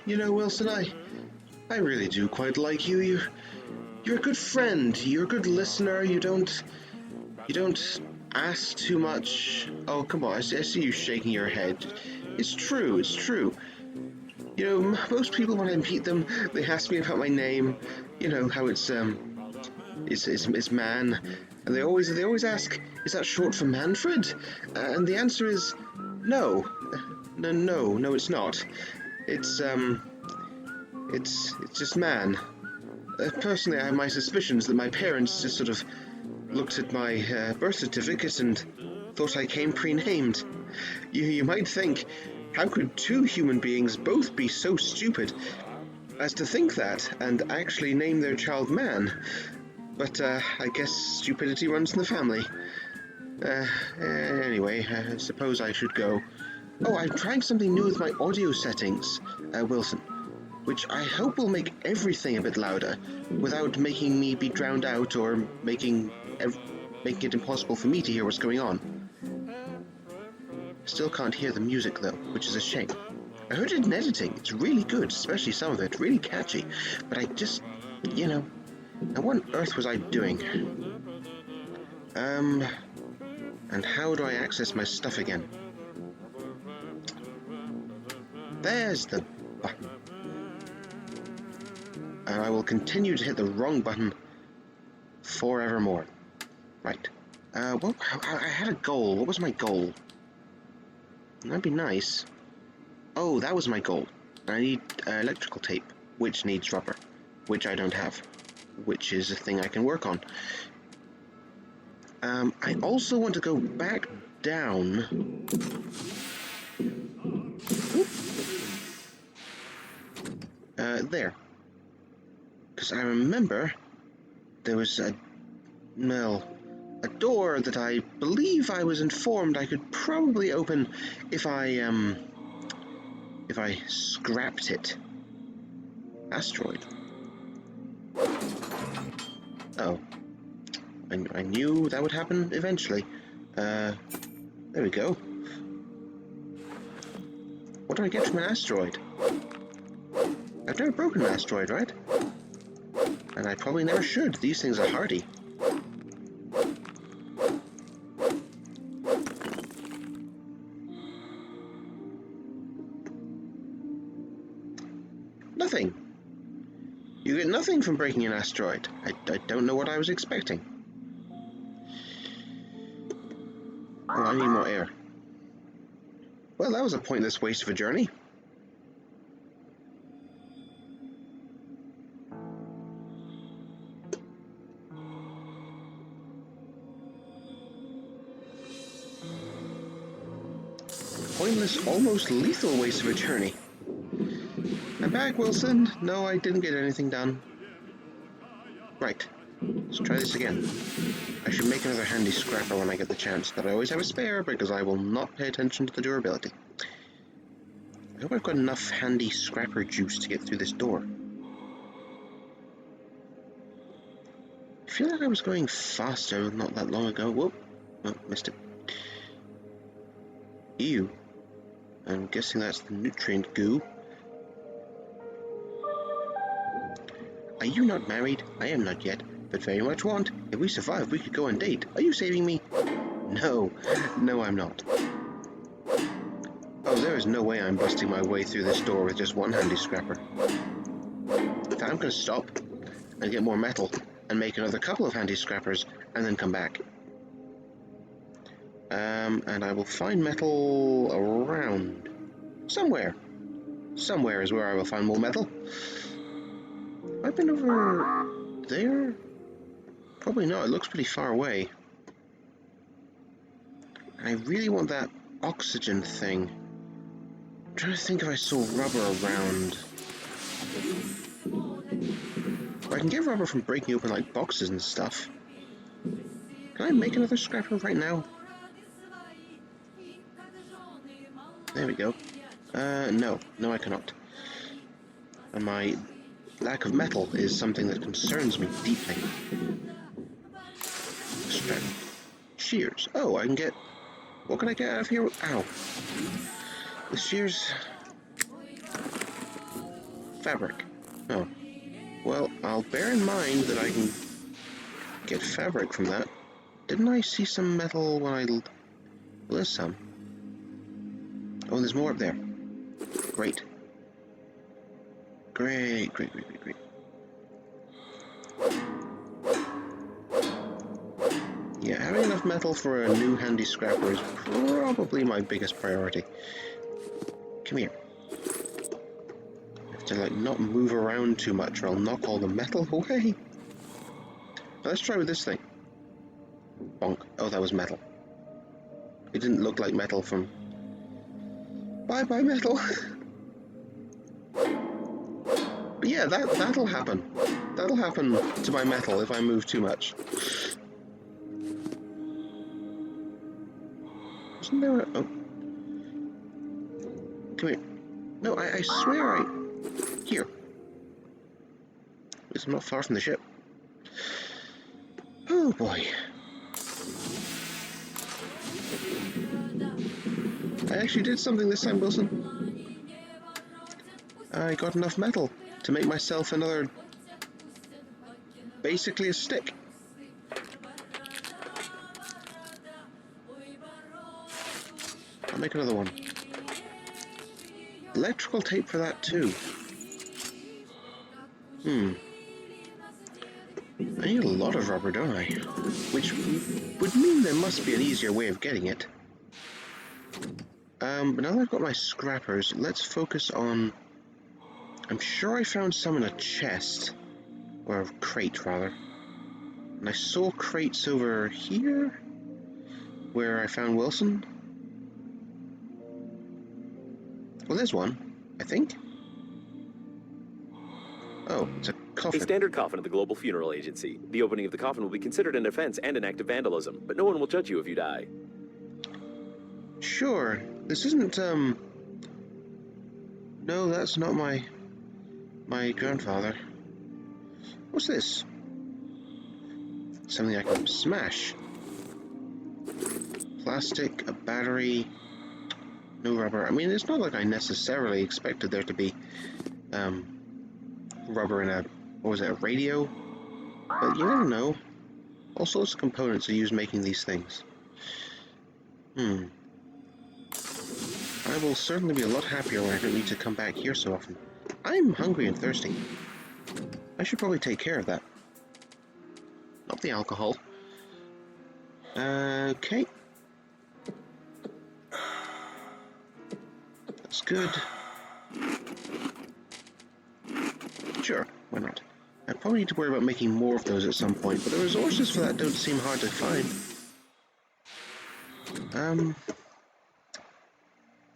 Wilson, I really do quite like you. You're a good friend. You're a good listener. You don't ask too much. Oh, come on. I see you shaking your head. It's true. It's true. Most people when I meet them, they ask me about my name. You know how it's man, and they always ask, is that short for Manfred? And the answer is no. No, it's not. It's just man. Personally, I have my suspicions that my parents just sort of looked at my birth certificate and thought I came pre-named. You might think, how could two human beings both be so stupid as to think that and actually name their child Man? But I guess stupidity runs in the family. Anyway, I suppose I should go. Oh, I'm trying something new with my audio settings, Wilson, which I hope will make everything a bit louder, without making me be drowned out or making it impossible for me to hear what's going on. Still can't hear the music though, which is a shame. I heard it in editing, it's really good, especially some of it, really catchy, but I just, now what on earth was I doing? And how do I access my stuff again? There's the button. And I will continue to hit the wrong button forevermore. Right. I had a goal. What was my goal? That'd be nice. Oh, that was my goal. I need electrical tape, which needs rubber, which I don't have, which is a thing I can work on. I also want to go back down. There. Because I remember there was a door that I believe I was informed I could probably open if I scrapped it. Asteroid. Oh. I knew that would happen eventually. There we go. What do I get from an asteroid? I've never broken an asteroid, right? And I probably never should. These things are hardy. Nothing. You get nothing from breaking an asteroid. I don't know what I was expecting. Oh, I need more air. Well, that was a pointless waste of a journey. Pointless, almost lethal waste of a journey. I'm back, Wilson. No, I didn't get anything done. Right. Let's try this again. I should make another handy scrapper when I get the chance, but I always have a spare because I will not pay attention to the durability. I hope I've got enough handy scrapper juice to get through this door. I feel like I was going faster not that long ago. Whoop. Oh, missed it. Ew. I'm guessing that's the nutrient goo. Are you not married? I am not yet, but very much want. If we survive, we could go on date. Are you saving me? No, I'm not. Oh, there is no way I'm busting my way through this door with just one handy scrapper. In fact, I'm going to stop and get more metal and make another couple of handy scrappers and then come back. And I will find metal around. Somewhere. Somewhere is where I will find more metal. I've been over there? Probably not, it looks pretty far away. I really want that oxygen thing. I'm trying to think if I saw rubber around. I can get rubber from breaking open like boxes and stuff. Can I make another scrapper right now? There we go. No I cannot. And my lack of metal is something that concerns me deeply. Shears. Oh, I can get... What can I get out of here? Ow. The shears... Fabric. Oh. Well, I'll bear in mind that I can get fabric from that. Didn't I see some metal when I... Well, there's some. Oh, there's more up there. Great. Great. Yeah, having enough metal for a new handy scrapper is probably my biggest priority. Come here. I have to, like, not move around too much or I'll knock all the metal away. Now, let's try with this thing. Bonk. Oh, that was metal. It didn't look like metal from... Bye-bye, metal! But yeah, that'll happen. That'll happen to my metal if I move too much. Isn't there a... Oh. Come here. No, I swear I... Here. It's not far from the ship. Oh boy. I actually did something this time, Wilson. I got enough metal to make myself another... basically a stick. I'll make another one. Electrical tape for that too. I need a lot of rubber, don't I? Which would mean there must be an easier way of getting it. But now that I've got my scrappers, let's focus on... I'm sure I found some in a chest. Or a crate, rather. And I saw crates over here, where I found Wilson. Well, there's one, I think. Oh, it's a coffin. A standard coffin of the Global Funeral Agency. The opening of the coffin will be considered an offense and an act of vandalism, but no one will judge you if you die. Sure. This isn't, No, that's not my grandfather. What's this? Something I can smash. Plastic, a battery, no rubber. I mean, it's not like I necessarily expected there to be, rubber in a, what was it, a radio? But you never know. All sorts of components are used making these things. I will certainly be a lot happier when I don't need to come back here so often. I'm hungry and thirsty. I should probably take care of that. Not the alcohol. Okay. That's good. Sure, why not? I probably need to worry about making more of those at some point, but the resources for that don't seem hard to find.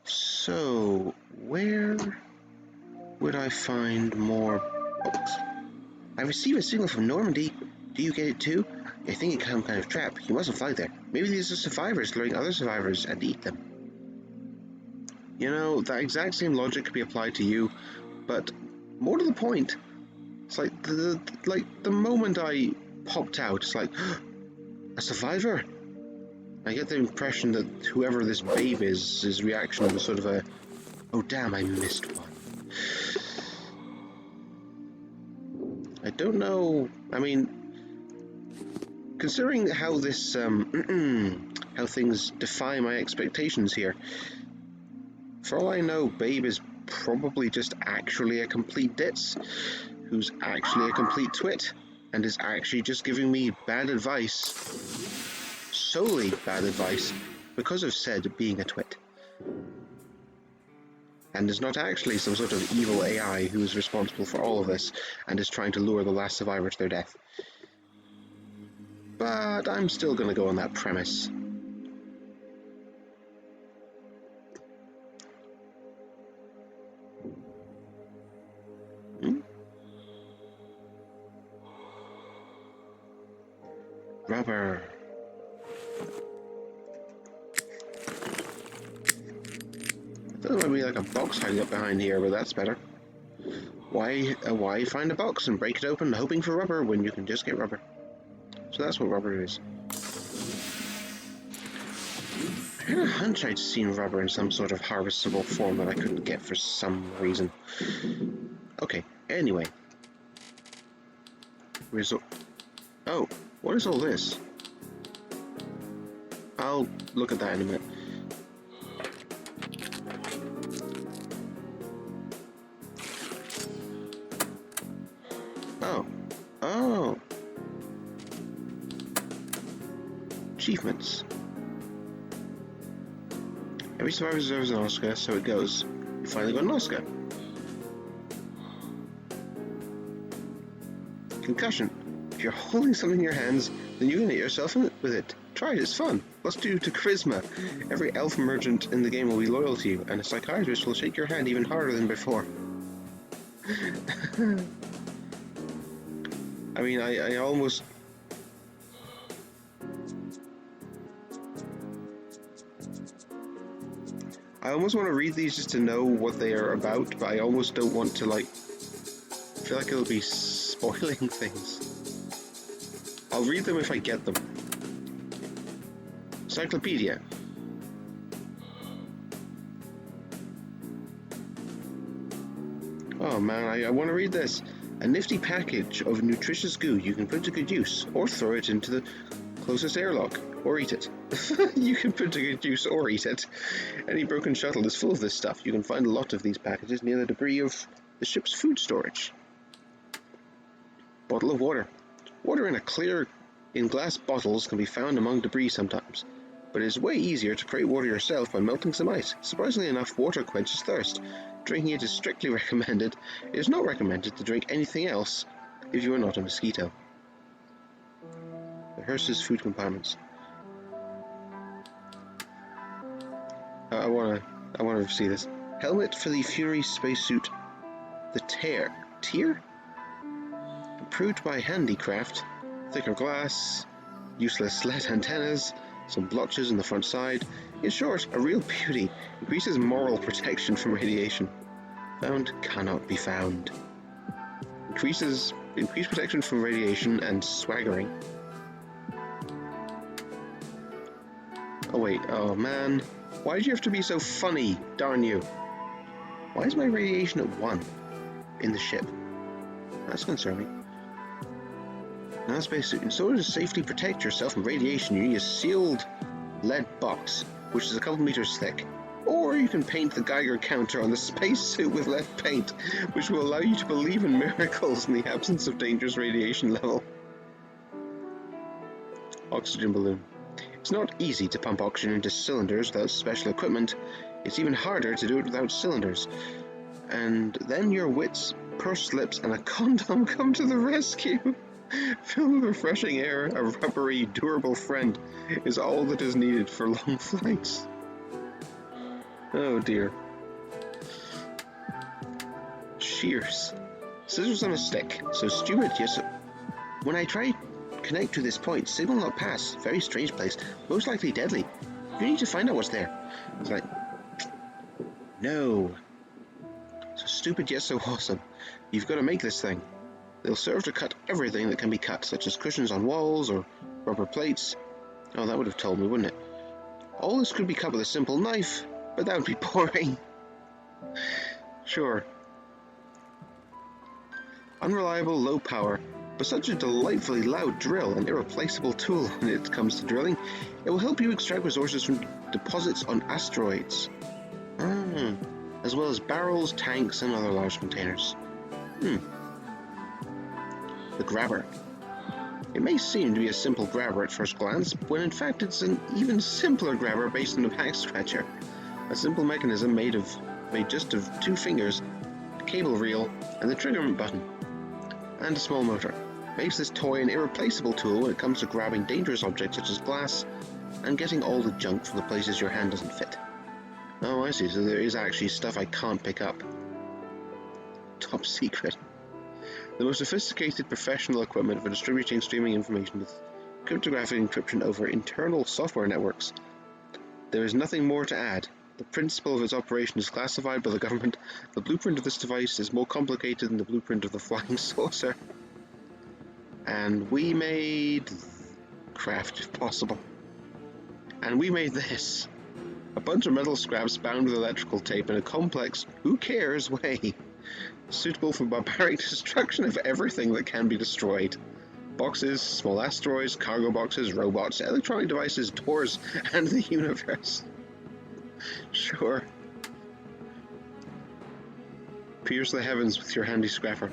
So, where would I find more books? I received a signal from Normandy. Do you get it too? I think it's some kind of trap. You mustn't fly there. Maybe these are survivors luring other survivors and eat them. You know, that exact same logic could be applied to you, but more to the point, it's like the moment I popped out, it's like, a survivor? I get the impression that whoever this babe is, his reaction was sort of a, oh damn, I missed one. I don't know, I mean, considering how this, how things defy my expectations here, for all I know, babe is probably just actually a complete ditz, who's actually a complete twit, and is actually just giving me bad advice, solely bad advice, because of said being a twit. And is not actually some sort of evil AI who is responsible for all of this, and is trying to lure the last survivor to their death. But I'm still gonna go on that premise. Rubber. I thought there might be like a box hiding up behind here, but that's better. Why find a box and break it open hoping for rubber when you can just get rubber? So that's what rubber is. I had a hunch I'd seen rubber in some sort of harvestable form that I couldn't get for some reason. Okay, anyway. Oh, what is all this? I'll look at that in a minute. Oh. Oh. Achievements. Every survivor deserves an Oscar, so it goes. You finally got an Oscar. Concussion. If you're holding something in your hands, then you're gonna hit yourself with it. Try it, it's fun. +2 to charisma. Every elf merchant in the game will be loyal to you, and a psychiatrist will shake your hand even harder than before. I mean, I almost... I almost want to read these just to know what they are about, but I almost don't want to, like... I feel like it'll be spoiling things. I'll read them if I get them. Encyclopedia. Oh man, I want to read this. A nifty package of nutritious goo you can put to good use, or throw it into the closest airlock, or eat it. You can put to good use or eat it. Any broken shuttle is full of this stuff. You can find a lot of these packages near the debris of the ship's food storage. Bottle of water. Water in glass bottles can be found among debris sometimes, but it is way easier to create water yourself by melting some ice. Surprisingly enough, water quenches thirst. Drinking it is strictly recommended. It is not recommended to drink anything else if you are not a mosquito. The hearse's food compartments. I wanna see this. Helmet for the funerary spacesuit. The Tier? Improved by handicraft. Thicker glass. Useless LED antennas. Some blotches on the front side. In short, a real beauty. Increases moral protection from radiation. Found cannot be found. Increased protection from radiation and swaggering. Oh wait, oh man. Why did you have to be so funny? Darn you. Why is my radiation at 1 in the ship? That's concerning. Now spacesuit. In order to safely protect yourself from radiation, you need a sealed lead box, which is a couple meters thick. Or you can paint the Geiger counter on the spacesuit with lead paint, which will allow you to believe in miracles in the absence of dangerous radiation level. Oxygen balloon. It's not easy to pump oxygen into cylinders without special equipment. It's even harder to do it without cylinders. And then your wits, pursed lips, and a condom come to the rescue. Filled with refreshing air, a rubbery, durable friend is all that is needed for long flights. Oh dear. Shears. Scissors on a stick. So stupid, yes. When I try connect to this point, signal not pass. Very strange place. Most likely deadly. You need to find out what's there. It's like... No. So stupid, yet so awesome. You've got to make this thing. They'll serve to cut everything that can be cut, such as cushions on walls or rubber plates. Oh, that would have told me, wouldn't it? All this could be cut with a simple knife, but that would be boring. Sure. Unreliable, low power, but such a delightfully loud drill, an irreplaceable tool when it comes to drilling. It will help you extract resources from deposits on asteroids, as well as barrels, tanks, and other large containers. The grabber. It may seem to be a simple grabber at first glance, when in fact it's an even simpler grabber based on a back scratcher. A simple mechanism made just of 2 fingers, a cable reel, and the trigger button, and a small motor. Makes this toy an irreplaceable tool when it comes to grabbing dangerous objects such as glass and getting all the junk from the places your hand doesn't fit. Oh, I see, so there is actually stuff I can't pick up. Top secret. The most sophisticated professional equipment for distributing streaming information with cryptographic encryption over internal software networks. There is nothing more to add. The principle of its operation is classified by the government. The blueprint of this device is more complicated than the blueprint of the flying saucer. And we made craft, if possible. And we made this. A bunch of metal scraps bound with electrical tape in a complex, who cares way. Suitable for barbaric destruction of everything that can be destroyed. Boxes, small asteroids, cargo boxes, robots, electronic devices, doors, and the universe. Sure. Pierce the heavens with your handy scrapper.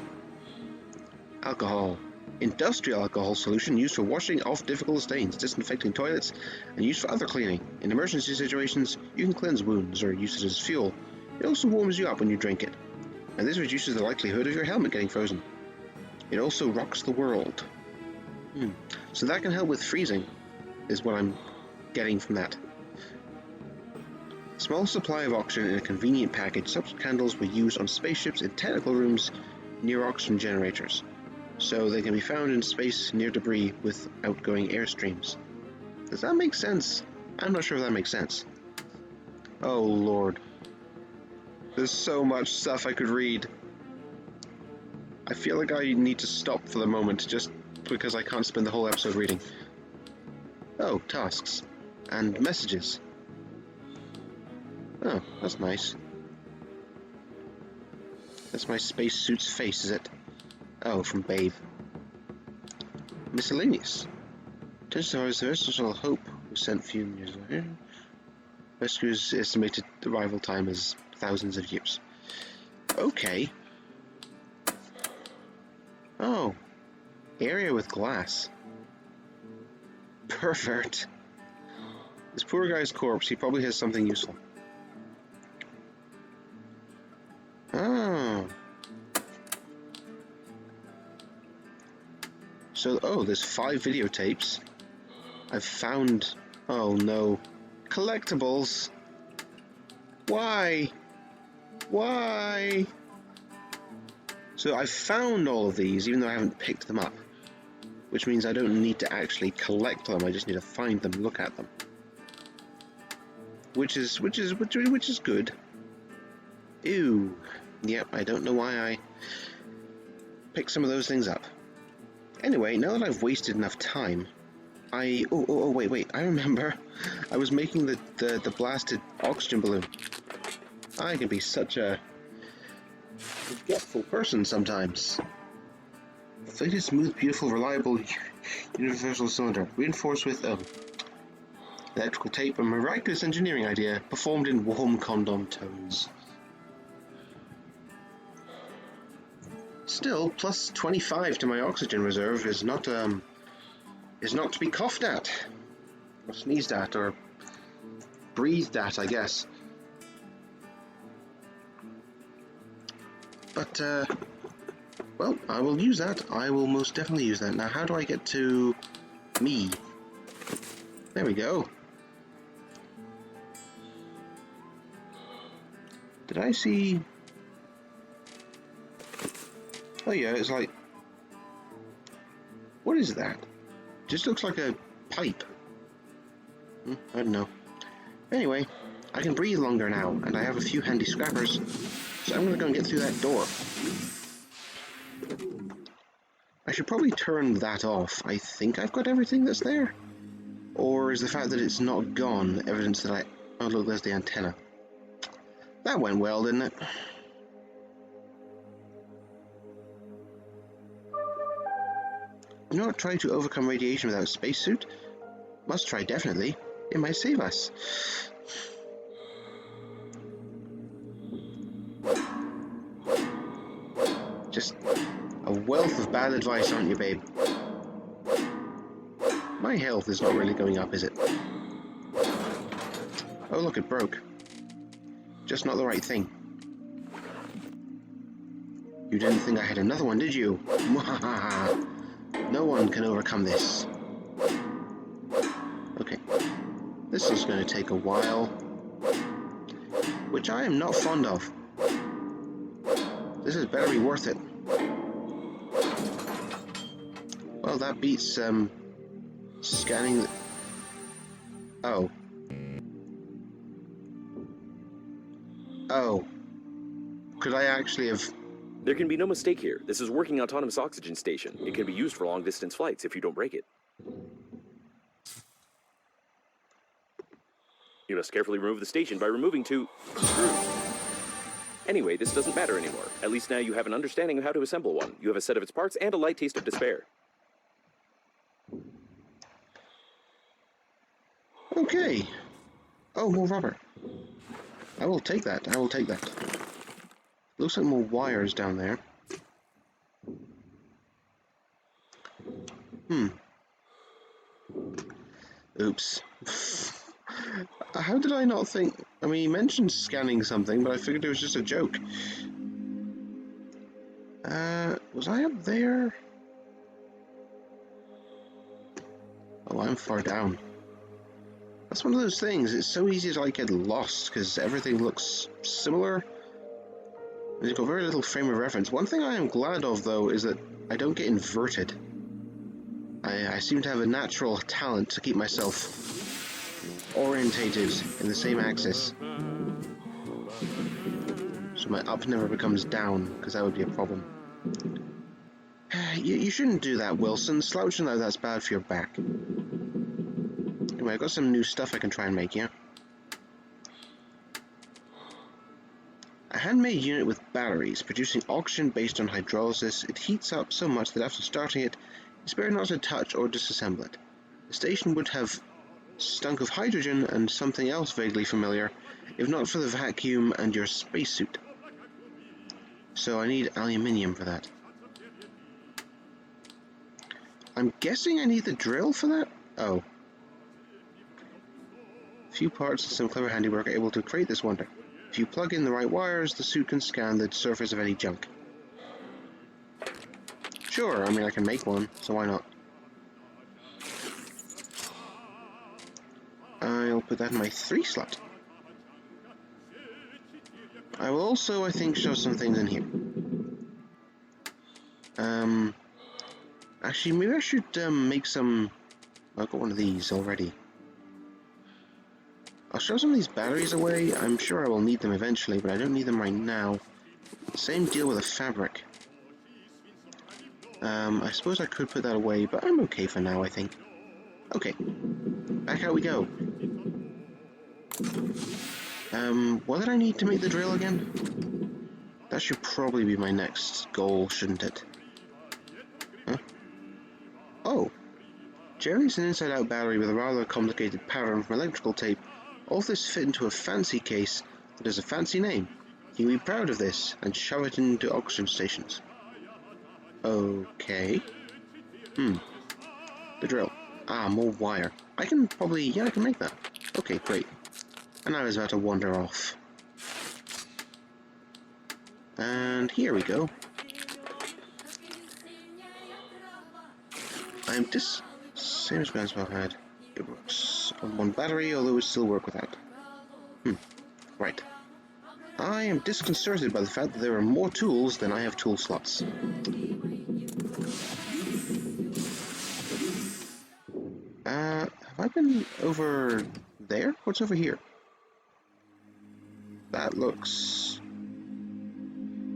Alcohol. Industrial alcohol solution used for washing off difficult stains, disinfecting toilets, and used for other cleaning. In emergency situations, you can cleanse wounds or use it as fuel. It also warms you up when you drink it, and this reduces the likelihood of your helmet getting frozen. It also rocks the world. So that can help with freezing, is what I'm getting from that. Small supply of oxygen in a convenient package. Such candles were used on spaceships in technical rooms near oxygen generators, so they can be found in space near debris with outgoing airstreams. Does that make sense? I'm not sure if that makes sense. Oh lord. There's so much stuff I could read. I feel like I need to stop for the moment, just because I can't spend the whole episode reading. Oh, tasks. And messages. Oh, that's nice. That's my spacesuit's face, is it? Oh, from Babe. Miscellaneous. Celestial Hope was sent a few years later. Rescue's estimated arrival time is thousands of years. Okay. Oh. Area with glass. Pervert. This poor guy's corpse, he probably has something useful. Oh. So, there's 5 videotapes. I've found... Oh no. Collectibles. Why? Why? So I found all of these, even though I haven't picked them up. Which means I don't need to actually collect them, I just need to find them, look at them. Which is good. Ew. Yep, I don't know why I picked some of those things up. Anyway, now that I've wasted enough time, wait, I remember. I was making the blasted oxygen balloon. I can be such a forgetful person sometimes. Inflated, smooth, beautiful, reliable, universal cylinder, reinforced with electrical tape, a miraculous engineering idea, performed in warm condom tones. Still, plus 25 to my oxygen reserve is not to be coughed at, or sneezed at, or breathed at, I guess. But, well, I will use that. I will most definitely use that. Now, how do I get to me? There we go. Did I see... Oh yeah, it's like... What is that? Just looks like a pipe. I don't know. Anyway, I can breathe longer now, and I have a few handy scrappers, so I'm gonna go and get through that door. I should probably turn that off. I think I've got everything that's there. Or is the fact that it's not gone evidence that I... Oh look, there's the antenna. That went well, didn't it? Do not try to overcome radiation without a spacesuit. Must try, definitely. It might save us. Just a wealth of bad advice, aren't you, babe? My health is not really going up, is it? Oh, look, it broke. Just not the right thing. You didn't think I had another one, did you? No one can overcome this. Okay. This is going to take a while. Which I am not fond of. This is better be worth it. Well, that beats, scanning the... Oh. Oh. Could I actually have... There can be no mistake here. This is a working autonomous oxygen station. It can be used for long-distance flights if you don't break it. You must carefully remove the station by removing 2 screws. Anyway, this doesn't matter anymore. At least now you have an understanding of how to assemble one. You have a set of its parts and a light taste of despair. Okay. Oh, more rubber. I will take that. I will take that. Looks like more wires down there. Oops. How did I not think... I mean, he mentioned scanning something, but I figured it was just a joke. Was I up there? Oh, I'm far down. That's one of those things. It's so easy to like get lost because everything looks similar. And you've got very little frame of reference. One thing I am glad of, though, is that I don't get inverted. I seem to have a natural talent to keep myself orientated in the same axis. So my up never becomes down, because that would be a problem. You shouldn't do that, Wilson. Slouching like that's bad for your back. Anyway, I got some new stuff I can try and make, yeah? A handmade unit with batteries, producing oxygen based on hydrolysis. It heats up so much that after starting it, it's better not to touch or disassemble it. The station would have stunk of hydrogen and something else vaguely familiar, if not for the vacuum and your spacesuit. So I need aluminium for that. I'm guessing I need the drill for that? Oh. Few parts and some clever handiwork are able to create this wonder. If you plug in the right wires, the suit can scan the surface of any junk. Sure, I mean I can make one, so why not? I'll put that in my 3 slot. I will also, I think, show some things in here. Actually, maybe I should make some... I've got one of these already. I'll show some of these batteries away. I'm sure I will need them eventually, but I don't need them right now. Same deal with the fabric. I suppose I could put that away, but I'm okay for now, I think. Okay, back out we go. What did I need to make the drill again? That should probably be my next goal, shouldn't it? Huh? Oh! Jerry's an inside-out battery with a rather complicated pattern from electrical tape. All this fit into a fancy case that has a fancy name. You can be proud of this and shove it into oxygen stations. Okay. The drill. Ah, more wire. I can probably... yeah, I can make that. Okay, great. And I was about to wander off. And here we go. I'm same as I've had. It works on one battery, although it would still work without. Right. I am disconcerted by the fact that there are more tools than I have tool slots. Have I been over there? What's over here? That looks...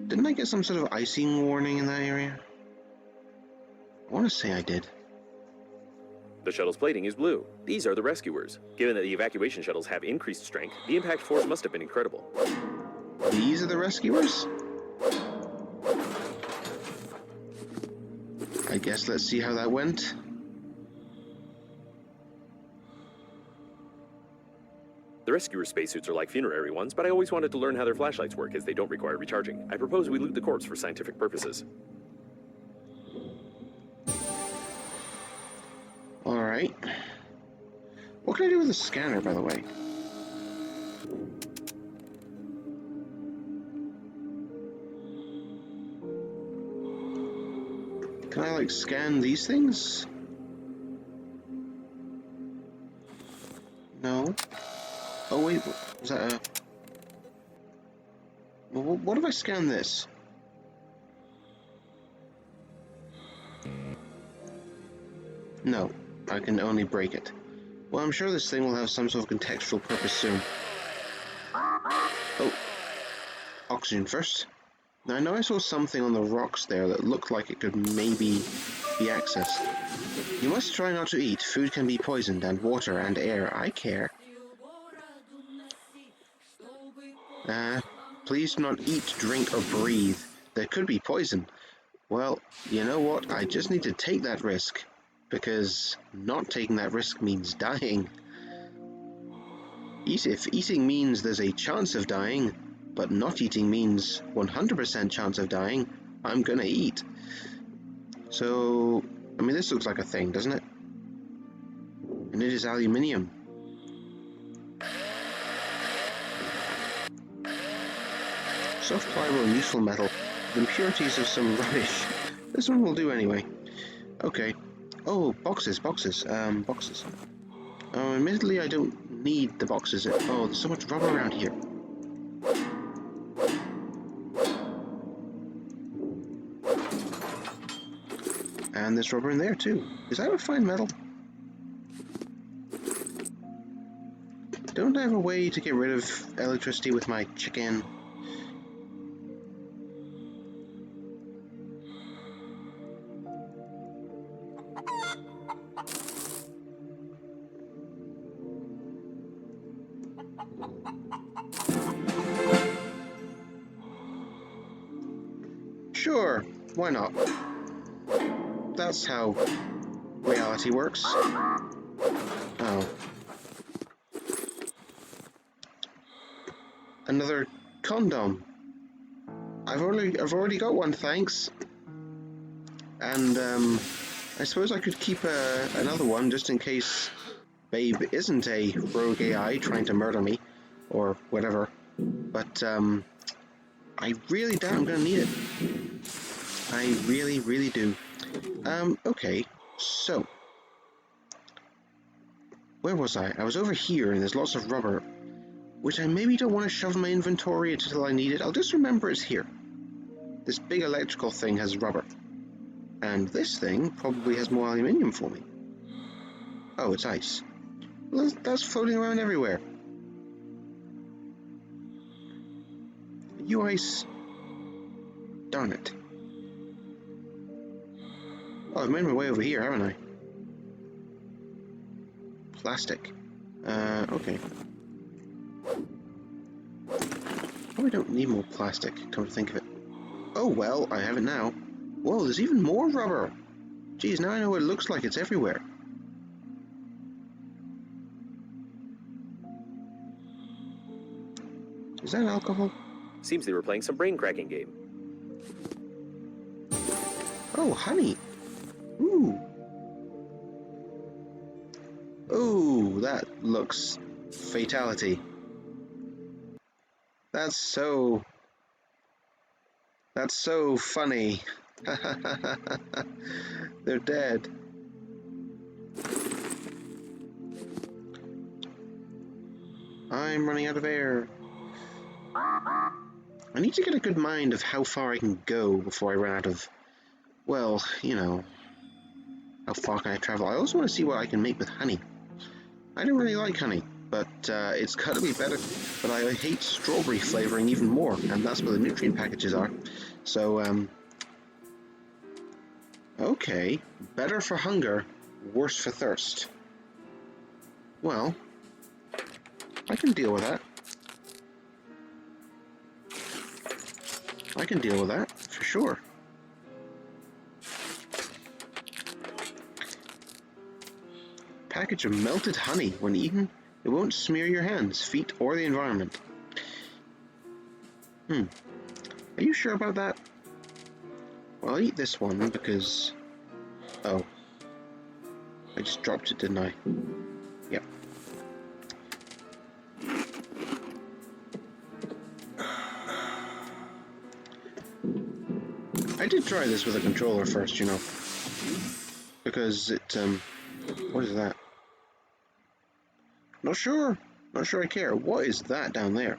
Didn't I get some sort of icing warning in that area? I want to say I did. The shuttle's plating is blue. These are the rescuers. Given that the evacuation shuttles have increased strength, the impact force must have been incredible. These are the rescuers? I guess let's see how that went. The rescuer spacesuits are like funerary ones, but I always wanted to learn how their flashlights work as they don't require recharging. I propose we loot the corpse for scientific purposes. Alright. What can I do with the scanner, by the way? Can I, like, scan these things? No. Oh, wait, was that a... Well, what if I scan this? No, I can only break it. Well, I'm sure this thing will have some sort of contextual purpose soon. Oh. Oxygen first. Now, I know I saw something on the rocks there that looked like it could maybe be accessed. You must try not to eat. Food can be poisoned, and water and air. I care. Please do not eat, drink, or breathe. There could be poison. Well, you know what? I just need to take that risk. Because not taking that risk means dying. If eating means there's a chance of dying, but not eating means 100% chance of dying, I'm gonna eat. So, I mean, this looks like a thing, doesn't it? And it is aluminium. Soft pliable and useful metal, with impurities of some rubbish. This one will do anyway. Okay. Oh, boxes. Boxes. Oh, admittedly, I don't need the boxes. Oh, there's so much rubber around here. And there's rubber in there too. Is that refined metal? Don't I have a way to get rid of electricity with my chicken? Sure, why not? That's how reality works. Oh. Another condom. I've already got one, thanks. And I suppose I could keep another one just in case Babe isn't a rogue AI trying to murder me or whatever. But I really doubt I'm gonna need it. I really, really do. Okay, so where was I? I was over here and there's lots of rubber, which I maybe don't want to shove in my inventory until I need it. I'll just remember it's here. This big electrical thing has rubber. And this thing probably has more aluminium for me. Oh, it's ice. Well, that's floating around everywhere. You ice. Darn it. Oh, I've made my way over here, haven't I? Plastic. Okay. Probably don't need more plastic, come to think of it. Oh, well, I have it now. Whoa, there's even more rubber! Geez, now I know what it looks like, it's everywhere. Is that alcohol? Seems they were playing some brain-cracking game. Oh, honey! Ooh! Ooh, that looks... fatality. That's so funny. They're dead. I'm running out of air. I need to get a good mind of how far I can go before I run out of, well, you know, how far can I travel. I also want to see what I can make with honey. I don't really like honey, but it's got to be better. But I hate strawberry flavoring even more, and that's where the nutrient packages are. So, okay, better for hunger, worse for thirst. Well, I can deal with that. I can deal with that, for sure. Package of melted honey. When eaten, it won't smear your hands, feet, or the environment. Are you sure about that? Well, I'll eat this one because... Oh. I just dropped it, didn't I? Yep. I did try this with a controller first, you know. Because it, what is that? Not sure. Not sure I care. What is that down there?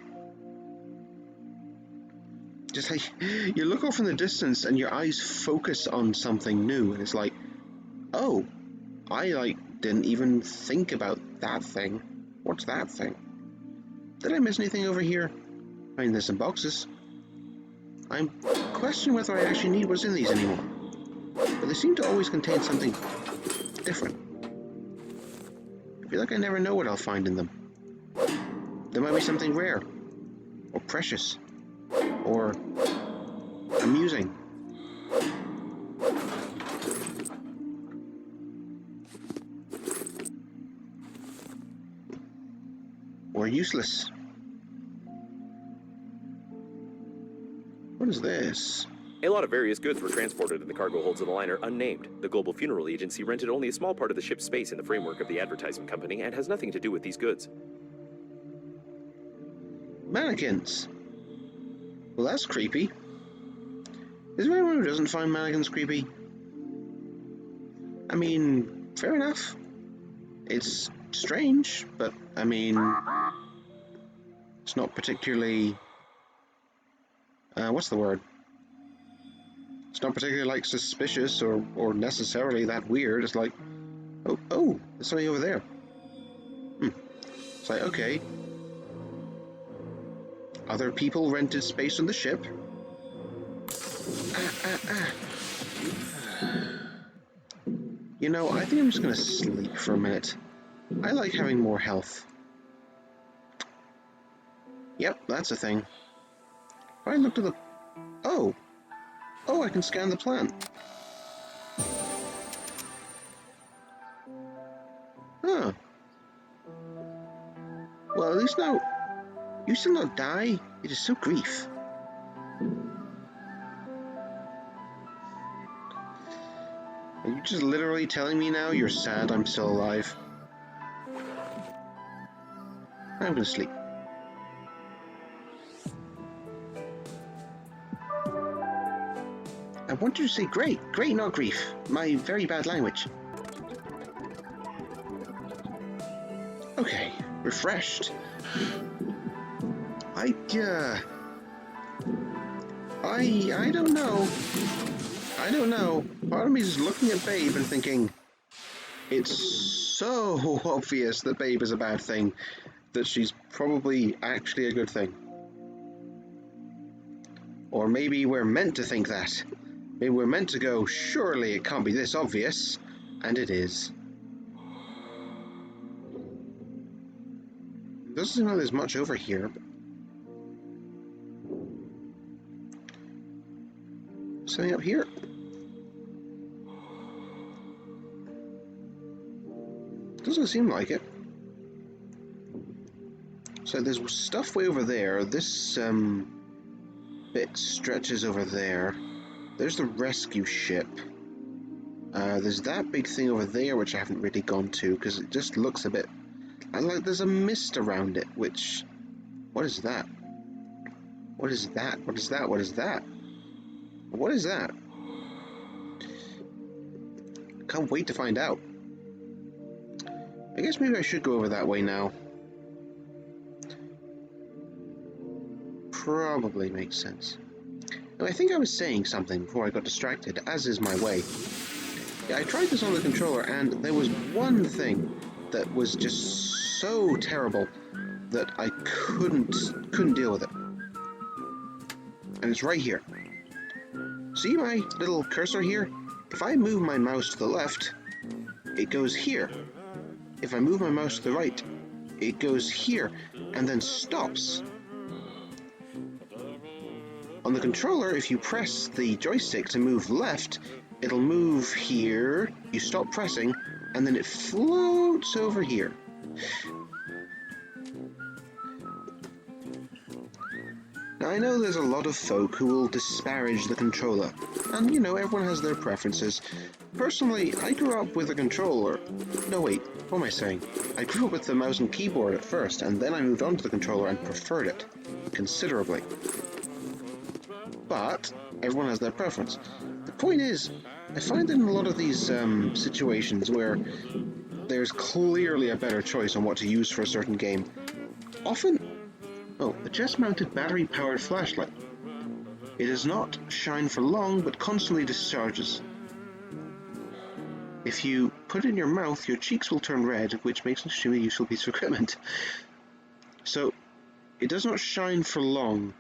Just like, you look off in the distance and your eyes focus on something new, and it's like, oh, I, didn't even think about that thing. What's that thing? Did I miss anything over here? I mean, there's some boxes. I'm questioning whether I actually need what's in these anymore. But they seem to always contain something different. I feel like I never know what I'll find in them. There might be something rare. Or precious. or amusing. Or useless. What is this? A lot of various goods were transported in the cargo holds of the liner unnamed. The Global Funeral Agency rented only a small part of the ship's space in the framework of the advertising company and has nothing to do with these goods. Mannequins. Well, that's creepy. Is there anyone who doesn't find mannequins creepy? I mean, fair enough. It's strange, but I mean, it's not particularly... what's the word? It's not particularly, like, suspicious or necessarily that weird. It's like, oh, there's something over there. It's like, okay. Other people rented space on the ship. You know, I think I'm just gonna sleep for a minute. I like having more health. Yep, that's a thing. If I look to the... Oh, I can scan the plant. Huh. Well, at least now, you still not die. It is so grief. Are you just literally telling me now you're sad I'm still alive? I'm gonna sleep. I want you to say great, not grief. My very bad language. Okay, refreshed. I don't know. I don't know. Part of me is looking at Babe and thinking, it's so obvious that Babe is a bad thing, that she's probably actually a good thing. Or maybe we're meant to think that. Maybe we're meant to go, surely it can't be this obvious, and it is. Doesn't seem like there's much over here. Something up here? Doesn't seem like it. So there's stuff way over there. This bit stretches over there. There's the rescue ship. There's that big thing over there, which I haven't really gone to, because it just looks a bit... like there's a mist around it, which... What is that? What is that? What is that? What is that? What is that? Can't wait to find out. I guess maybe I should go over that way now. Probably makes sense. Now, I think I was saying something before I got distracted, as is my way. Yeah, I tried this on the controller, and there was one thing that was just so terrible that I couldn't deal with it. And it's right here. See my little cursor here? If I move my mouse to the left, it goes here. If I move my mouse to the right, it goes here, and then stops. On the controller, if you press the joystick to move left, it'll move here, you stop pressing, and then it floats over here. Now, I know there's a lot of folk who will disparage the controller, and you know, everyone has their preferences. Personally, I grew up with a controller. No wait, what am I saying? I grew up with the mouse and keyboard at first, and then I moved on to the controller and preferred it considerably. But everyone has their preference. The point is, I find that in a lot of these situations where there's clearly a better choice on what to use for a certain game, often... Oh, a chest-mounted battery-powered flashlight. It does not shine for long, but constantly discharges. If you put it in your mouth, your cheeks will turn red, which makes an extremely useful piece of equipment. So, it does not shine for long.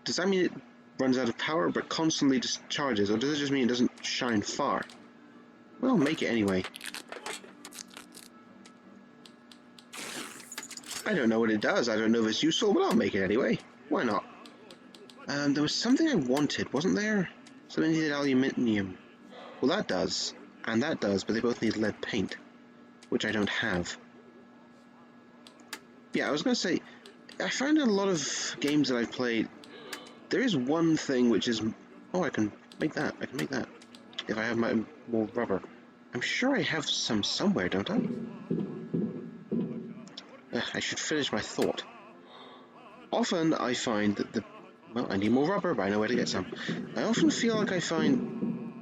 Does that mean it runs out of power but constantly discharges, or does it just mean it doesn't shine far? Well, make it anyway. I don't know what it does, I don't know if it's useful, but I'll make it anyway. Why not? There was something I wanted, wasn't there? Something needed aluminium. Well, that does, and that does, but they both need lead paint, which I don't have. Yeah, I was going to say, I found in a lot of games that I've played, there is one thing which is... Oh, I can make that. I can make that. If I have my more rubber. I'm sure I have some somewhere, don't I? I should finish my thought. Often I find that the... Well, I need more rubber, but I know where to get some. I often feel like I find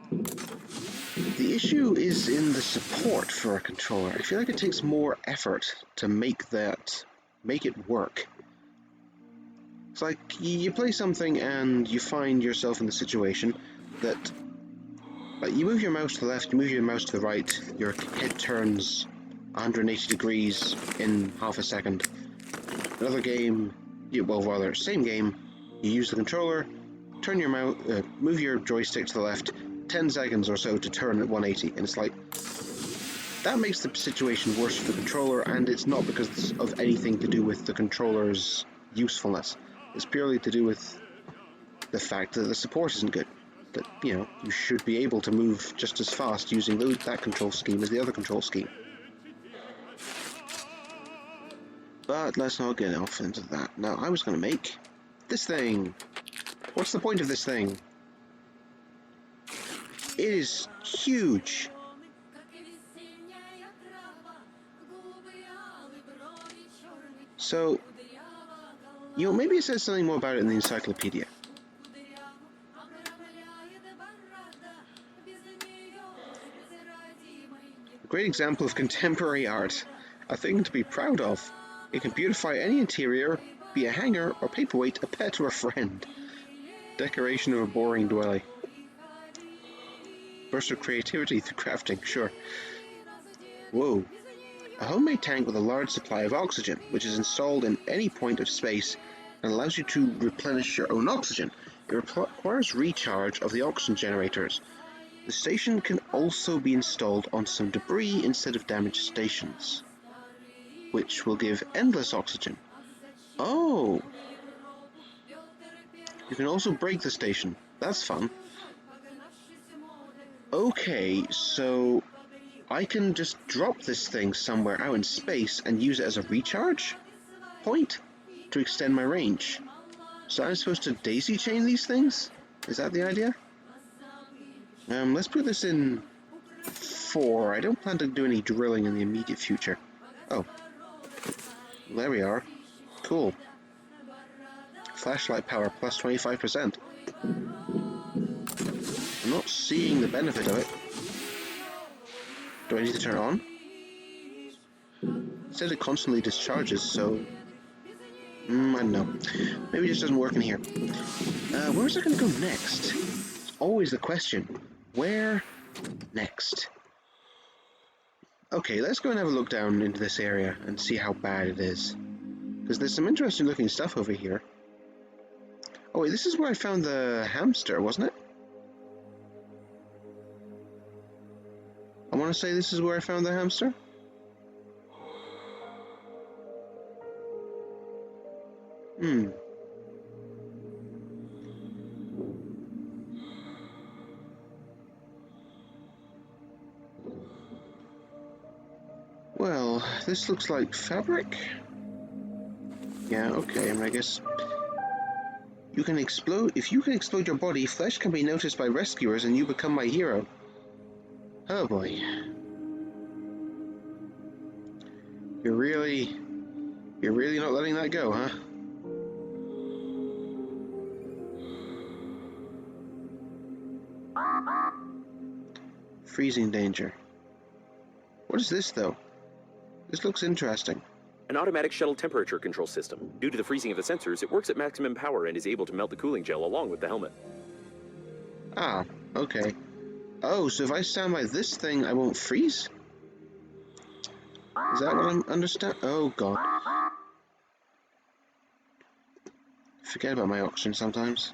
the issue is in the support for a controller. I feel like it takes more effort to make it work. It's like you play something and you find yourself in the situation that like you move your mouse to the left, you move your mouse to the right, your head turns 180 degrees in half a second. Another game, same game, you use the controller, turn your mouse, move your joystick to the left, 10 seconds or so to turn at 180, and it's like, that makes the situation worse for the controller, and it's not because of anything to do with the controller's usefulness. It's purely to do with the fact that the support isn't good. That, you should be able to move just as fast using that control scheme as the other control scheme. But let's not get off into that. Now, I was going to make this thing. What's the point of this thing? It is huge. So, maybe it says something more about it in the encyclopedia. A great example of contemporary art, a thing to be proud of. It can beautify any interior, be a hanger or paperweight, a pet or a friend. Decoration of a boring dwelling. Burst of creativity through crafting, sure. Whoa. A homemade tank with a large supply of oxygen, which is installed in any point of space and allows you to replenish your own oxygen. It requires recharge of the oxygen generators. The station can also be installed on some debris instead of damaged stations, which will give endless oxygen. Oh! You can also break the station. That's fun. Okay, so I can just drop this thing somewhere out in space and use it as a recharge point to extend my range. So I'm supposed to daisy chain these things? Is that the idea? Let's put this in 4. I don't plan to do any drilling in the immediate future. Oh. There we are. Cool. Flashlight power plus 25%. I'm not seeing the benefit of it. Do I need to turn it on? It says it constantly discharges, so... I don't know. Maybe it just doesn't work in here. Where's it going to go next? It's always the question. Where next? Okay, let's go and have a look down into this area and see how bad it is. Because there's some interesting looking stuff over here. Oh wait, this is where I found the hamster, wasn't it? I want to say this is where I found the hamster. Well, this looks like fabric. Yeah, okay, I guess you can explode. If you can explode your body, flesh can be noticed by rescuers and you become my hero. Oh boy. You're really not letting that go, huh? Freezing danger. What is this, though? This looks interesting. An automatic shuttle temperature control system. Due to the freezing of the sensors, it works at maximum power and is able to melt the cooling gel along with the helmet. Ah, okay. Oh, so if I stand by this thing, I won't freeze? Is that what I'm understand? Oh god. Forget about my oxygen sometimes.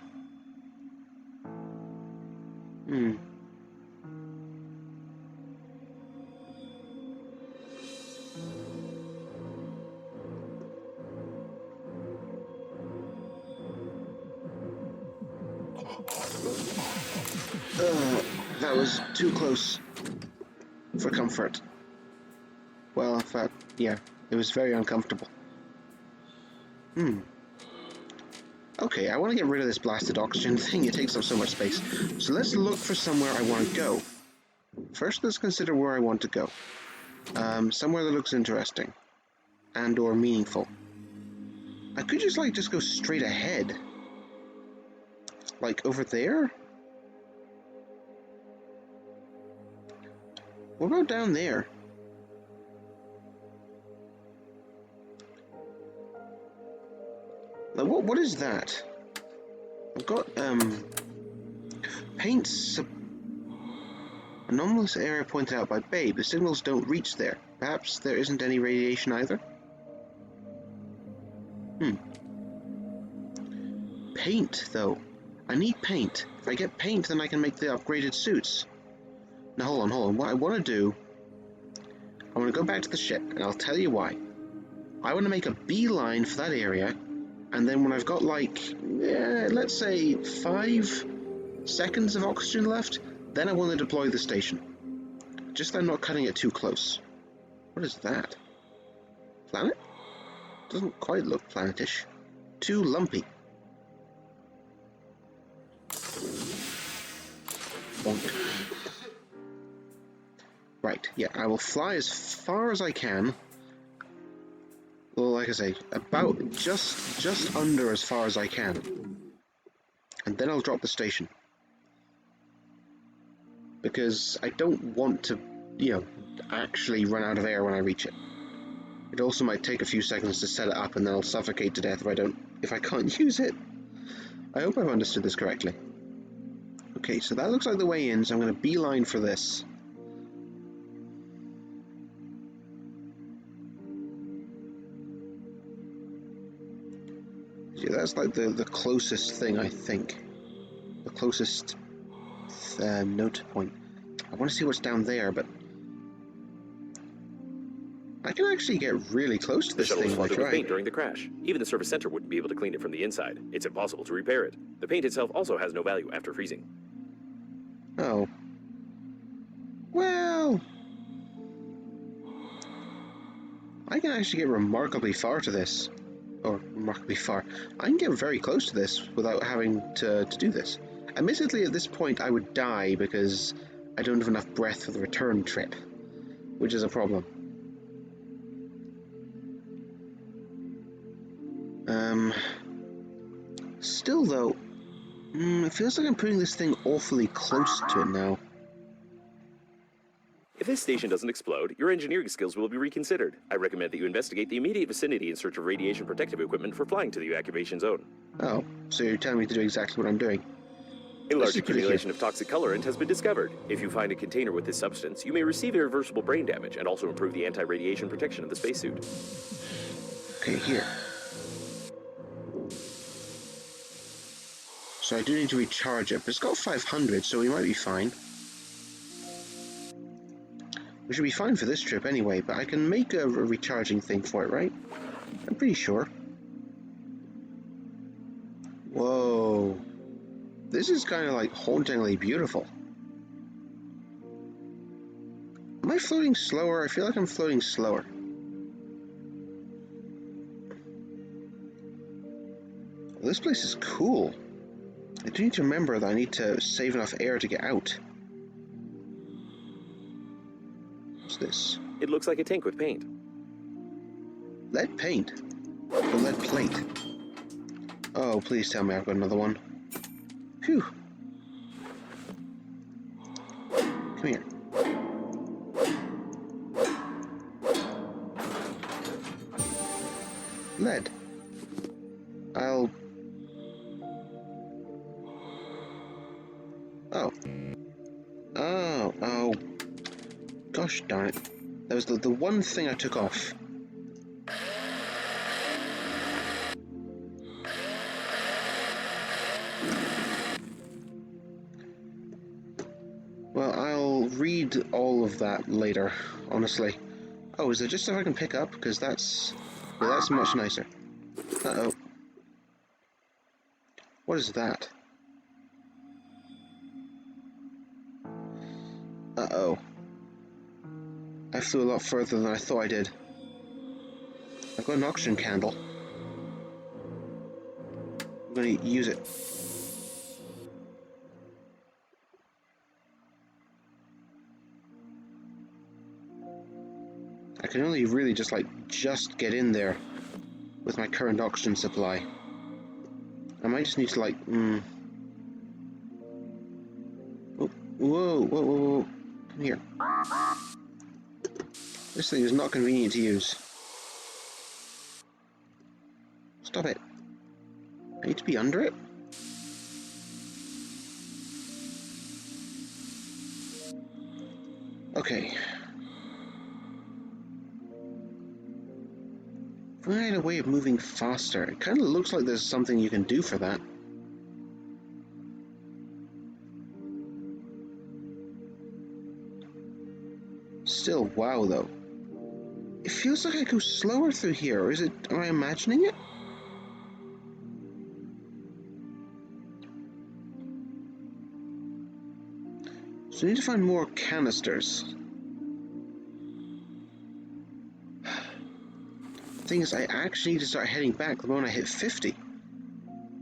That was too close for comfort. Well, in fact, yeah, it was very uncomfortable. Okay, I want to get rid of this blasted oxygen thing. It takes up so much space. So let's look for somewhere I want to go. First, let's consider where I want to go. Somewhere that looks interesting and or meaningful. I could just go straight ahead. Like over there? What about down there? Like, what is that? I've got, paints. Anomalous area pointed out by Babe. The signals don't reach there. Perhaps there isn't any radiation either? Paint, though. I need paint. If I get paint, then I can make the upgraded suits. Now, hold on. What I want to do... I want to go back to the ship, and I'll tell you why. I want to make a beeline for that area, and then when I've got, like, let's say 5 seconds of oxygen left, then I want to deploy the station. Just that I'm not cutting it too close. What is that? Planet? Doesn't quite look planetish. Too lumpy. Bonk. Right, yeah, I will fly as far as I can. Well, like I say, about just under as far as I can. And then I'll drop the station. Because I don't want to, actually run out of air when I reach it. It also might take a few seconds to set it up, and then I'll suffocate to death if I can't use it. I hope I've understood this correctly. Okay, so that looks like the way in, so I'm going to beeline for this. Yeah, that's like the closest thing, I think. The closest note point. I want to see what's down there, but I can actually get really close to this thing if I try. Paint during the crash. Even the service center wouldn't be able to clean it from the inside. It's impossible to repair it. The paint itself also has no value after freezing. Oh. Well... I can actually get remarkably far to this. Or remarkably far. I can get very close to this without having to do this. Admittedly, at this point, I would die because I don't have enough breath for the return trip, which is a problem. Still though, it feels like I'm putting this thing awfully close to it now. If this station doesn't explode, your engineering skills will be reconsidered. I recommend that you investigate the immediate vicinity in search of radiation protective equipment for flying to the evacuation zone. Oh, so you're telling me to do exactly what I'm doing. A large accumulation of toxic colorant has been discovered. If you find a container with this substance, you may receive irreversible brain damage and also improve the anti-radiation protection of the spacesuit. Okay, here. So I do need to recharge it, but it's got 500, so we might be fine. We should be fine for this trip anyway, but I can make a recharging thing for it, right? I'm pretty sure. Whoa. This is kind of like hauntingly beautiful. Am I floating slower? I feel like I'm floating slower. Well, this place is cool. I do need to remember that I need to save enough air to get out. What's this? It looks like a tank with paint. Lead paint? Or lead plate? Oh, please tell me I've got another one. Phew. Come here. Lead. I'll... Oh. Oh. Gosh darn it. That was the one thing I took off. Well, I'll read all of that later, honestly. Oh, is there just stuff I can pick up? Because that's much nicer. Uh-oh. What is that? Uh-oh. I flew a lot further than I thought I did. I've got an oxygen candle. I'm going to use it. I can only really just get in there with my current oxygen supply. I might just need to Oh, whoa. Come here. This thing is not convenient to use. Stop it. I need to be under it? Okay. Find a way of moving faster. It kind of looks like there's something you can do for that. Still, wow though. It feels like I go slower through here, or am I imagining it? So I need to find more canisters. The thing is, I actually need to start heading back the moment I hit 50.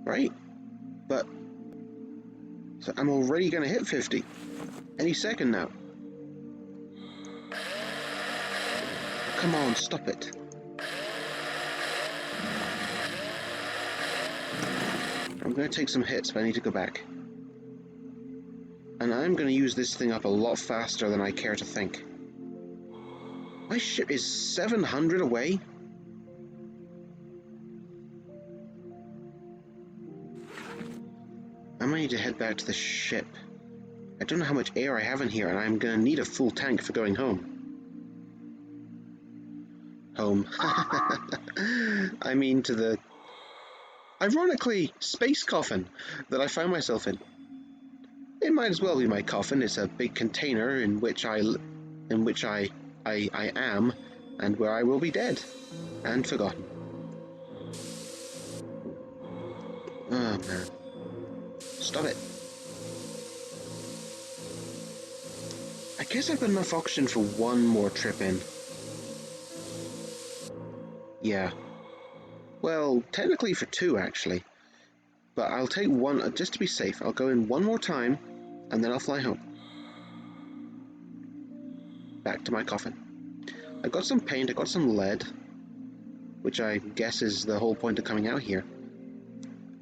Right? But so I'm already going to hit 50. Any second now. Come on, stop it. I'm going to take some hits, but I need to go back. And I'm going to use this thing up a lot faster than I care to think. My ship is 700 away? I might need to head back to the ship. I don't know how much air I have in here, and I'm going to need a full tank for going home. Home. I mean to the, ironically, space coffin that I found myself in. It might as well be my coffin. It's a big container in which I am, and where I will be dead and forgotten. Oh man. Stop it. I guess I've got enough oxygen for one more trip in. Yeah. Well, technically for two, actually. But I'll take one, just to be safe. I'll go in one more time, and then I'll fly home. Back to my coffin. I got some paint, I got some lead, which I guess is the whole point of coming out here.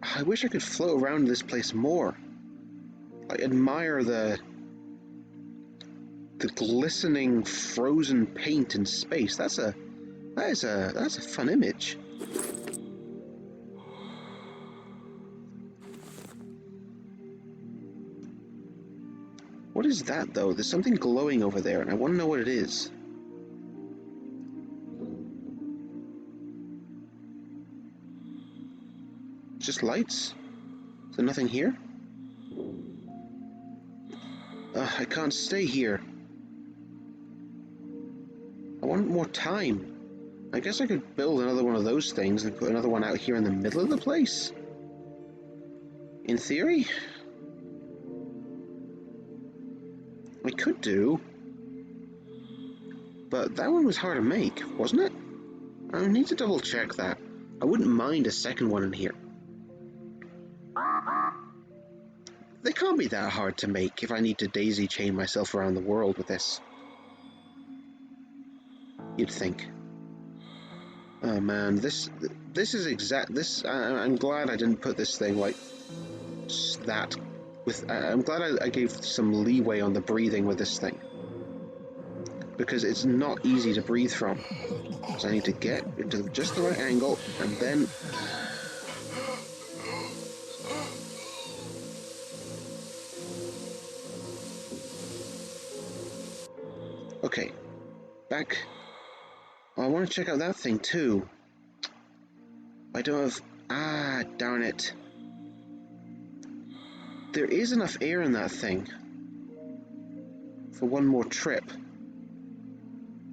I wish I could float around this place more. I admire the glistening frozen paint in space. That's a fun image. What is that though? There's something glowing over there, and I want to know what it is. Just lights? Is there nothing here? I can't stay here. I want more time. I guess I could build another one of those things and put another one out here in the middle of the place. In theory, I could do. But that one was hard to make, wasn't it? I need to double check that. I wouldn't mind a second one in here. They can't be that hard to make if I need to daisy chain myself around the world with this. You'd think. Oh man, this is exact. I'm glad I didn't put this thing like that. I'm glad I gave some leeway on the breathing with this thing, because it's not easy to breathe from. So I need to get into just the right angle, and then. Okay, back. Oh, I want to check out that thing too. I don't have. Ah, darn it. There is enough air in that thing for one more trip.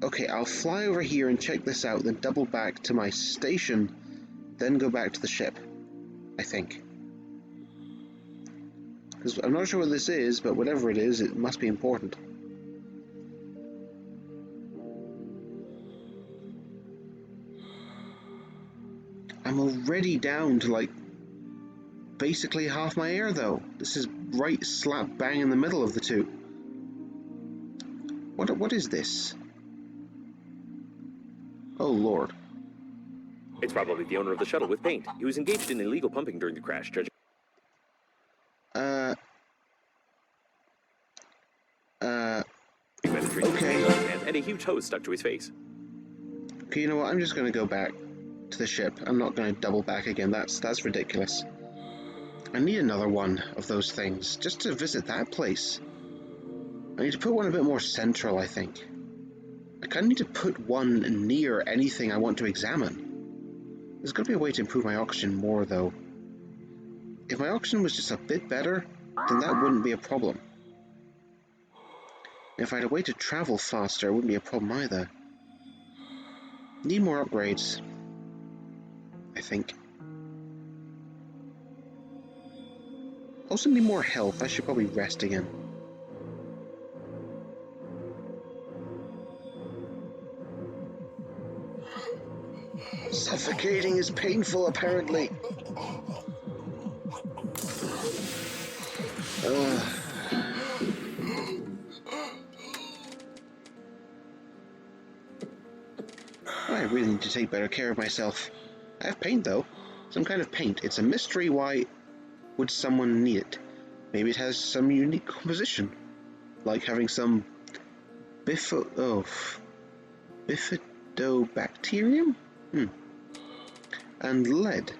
Okay, I'll fly over here and check this out, then double back to my station, then go back to the ship, I think. Because I'm not sure what this is, but whatever it is, it must be important. I'm already down to, like, basically half my air, though. This is right slap bang in the middle of the two. What is this? Oh, Lord. It's probably the owner of the shuttle with paint. He was engaged in illegal pumping during the crash, judging. Okay. And a huge hose stuck to his face. Okay, you know what? I'm just going to go back to the ship. I'm not going to double back again. That's ridiculous. I need another one of those things, just to visit that place. I need to put one a bit more central, I think. I kind of need to put one near anything I want to examine. There's got to be a way to improve my oxygen more, though. If my oxygen was just a bit better, then that wouldn't be a problem. If I had a way to travel faster, it wouldn't be a problem either. Need more upgrades, I think. Also need more health. I should probably rest again. Suffocating is painful, apparently. I really need to take better care of myself. I have paint, though. Some kind of paint. It's a mystery why would someone need it. Maybe it has some unique composition. Like having some bifidobacterium? And lead.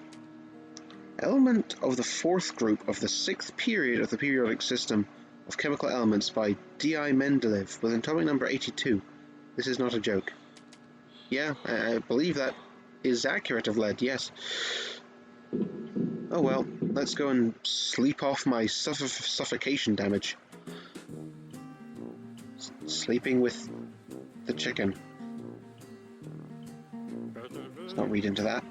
Element of the fourth group of the sixth period of the periodic system of chemical elements by D.I. Mendeleev with atomic number 82. This is not a joke. Yeah, I believe that is accurate of lead, yes. Oh well, let's go and sleep off my suffocation damage. Sleeping with the chicken. Let's not read into that.